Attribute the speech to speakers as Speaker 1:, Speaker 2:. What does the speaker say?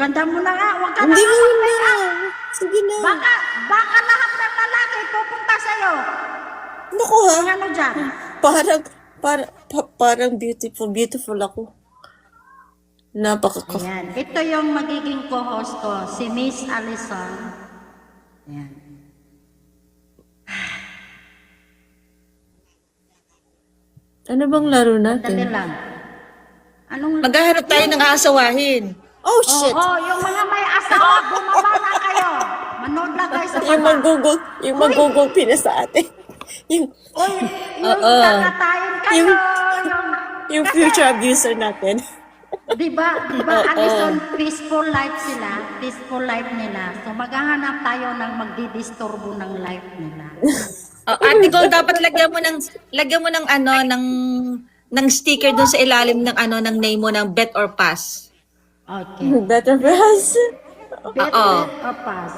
Speaker 1: Ganda mo na nga, huwag ka na
Speaker 2: Hindi
Speaker 1: nga
Speaker 2: ngayon na.
Speaker 1: mag-make up.
Speaker 2: Sige na.
Speaker 1: Baka lahat ng lalaki pupunta sa'yo.
Speaker 2: Naku ha.
Speaker 1: Ang ano dyan?
Speaker 2: Parang beautiful ako. Napaka.
Speaker 1: Ayan, ito yung magiging co-host ko, si Miss Allison. Ayan.
Speaker 2: Ano bang laro
Speaker 1: Dali
Speaker 2: natin?
Speaker 1: lang. Anong...
Speaker 3: Maghahanap tayo ng aasawahin.
Speaker 2: Oh, shit!
Speaker 1: Oo, yung mga may asawa, bumaba na kayo. Manood na kayo sa
Speaker 2: Yung
Speaker 1: baba.
Speaker 2: yung mag-google pina sa atin. yung,
Speaker 1: Uy, yung kakatayin kayo.
Speaker 2: yung future abuser natin.
Speaker 1: Diba, Alison, peaceful life sila, peaceful life nila. So maghahanap tayo ng magdidisturbo ng life nila.
Speaker 3: Ate Gold, dapat lagyan mo ng ano, ng sticker doon sa ilalim ng ano, ng name mo ng bet or pass.
Speaker 1: Okay.
Speaker 2: Better pass.
Speaker 1: Bet
Speaker 3: Oo.
Speaker 1: or pass.